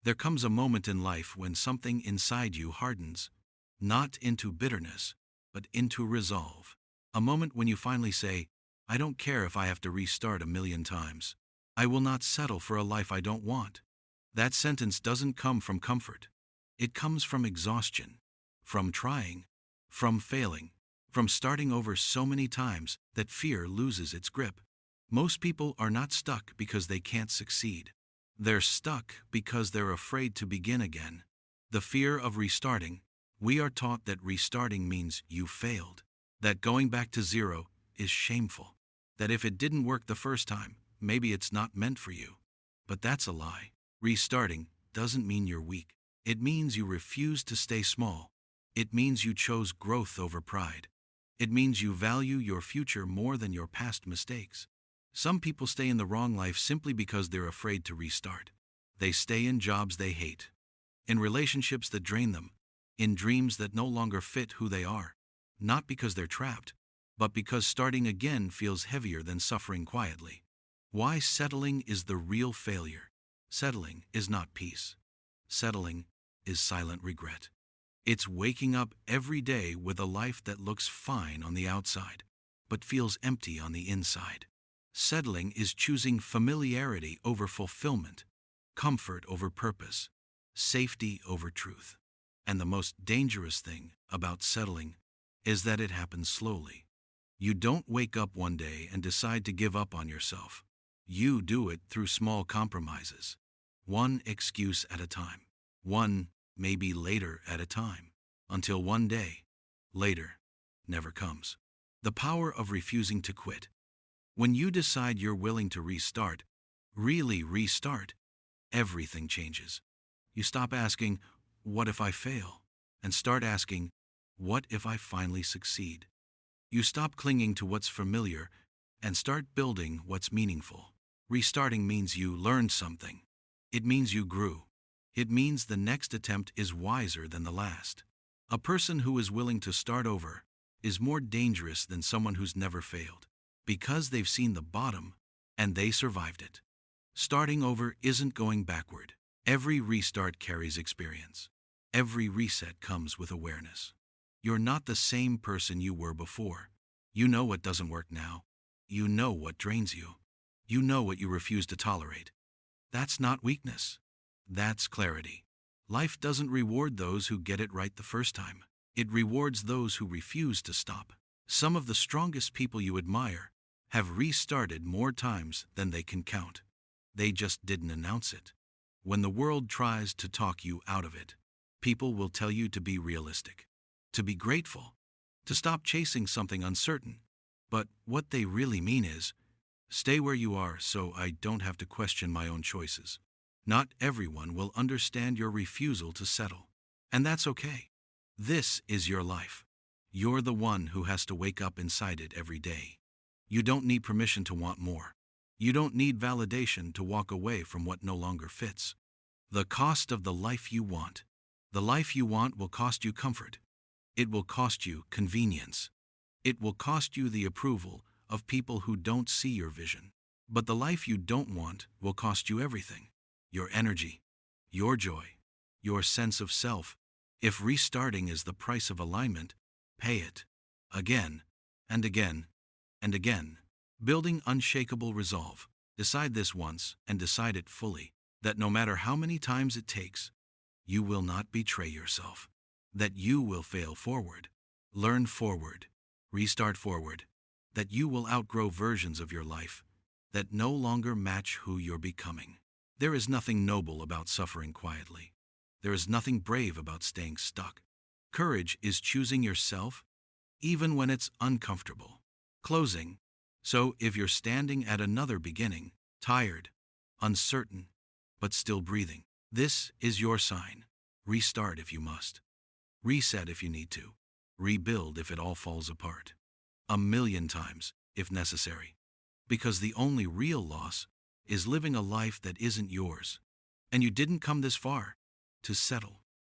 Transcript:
There comes a moment in life when something inside you hardens, not into bitterness, but into resolve. A moment when you finally say, I don't care if I have to restart a million times. I will not settle for a life I don't want. That sentence doesn't come from comfort. It comes from exhaustion, from trying, from failing, from starting over so many times that fear loses its grip. Most people are not stuck because they can't succeed. They're stuck because they're afraid to begin again. The fear of restarting. We are taught that restarting means you failed, that going back to zero is shameful, that if it didn't work the first time, maybe it's not meant for you. But that's a lie. Restarting doesn't mean you're weak. It means you refuse to stay small. It means you chose growth over pride. It means you value your future more than your past mistakes. Some people stay in the wrong life simply because they're afraid to restart. They stay in jobs they hate, in relationships that drain them, in dreams that no longer fit who they are, not because they're trapped, but because starting again feels heavier than suffering quietly. Why settling is the real failure. Settling is not peace. Settling is silent regret. It's waking up every day with a life that looks fine on the outside, but feels empty on the inside. Settling is choosing familiarity over fulfillment, comfort over purpose, safety over truth. And the most dangerous thing about settling is that it happens slowly. You don't wake up one day and decide to give up on yourself. You do it through small compromises. One excuse at a time. One, maybe later at a time. Until one day, later, never comes. The power of refusing to quit. When you decide you're willing to restart, really restart, everything changes. You stop asking, what if I fail? And start asking, what if I finally succeed? You stop clinging to what's familiar and start building what's meaningful. Restarting means you learned something. It means you grew. It means the next attempt is wiser than the last. A person who is willing to start over is more dangerous than someone who's never failed, because they've seen the bottom and they survived it. Starting over isn't going backward. Every restart carries experience. Every reset comes with awareness. You're not the same person you were before. You know what doesn't work now. You know what drains you. You know what you refuse to tolerate. That's not weakness. That's clarity. Life doesn't reward those who get it right the first time. It rewards those who refuse to stop. Some of the strongest people you admire have restarted more times than they can count. They just didn't announce it. When the world tries to talk you out of it, people will tell you to be realistic, to be grateful, to stop chasing something uncertain. But what they really mean is, stay where you are so I don't have to question my own choices. Not everyone will understand your refusal to settle. And that's okay. This is your life. You're the one who has to wake up inside it every day. You don't need permission to want more. You don't need validation to walk away from what no longer fits. The cost of the life you want. The life you want will cost you comfort. It will cost you convenience. It will cost you the approval of people who don't see your vision. But the life you don't want will cost you everything. Your energy, your joy, your sense of self. If restarting is the price of alignment, pay it. Again, and again, and again. Building unshakable resolve. Decide this once and decide it fully, that no matter how many times it takes, you will not betray yourself. That you will fail forward, learn forward, restart forward. That you will outgrow versions of your life that no longer match who you're becoming. There is nothing noble about suffering quietly. There is nothing brave about staying stuck. Courage is choosing yourself, even when it's uncomfortable. Closing. So if you're standing at another beginning, tired, uncertain, but still breathing, this is your sign. Restart if you must. Reset if you need to. Rebuild if it all falls apart. 1,000,000 times, if necessary. Because the only real loss is living a life that isn't yours. And you didn't come this far to settle.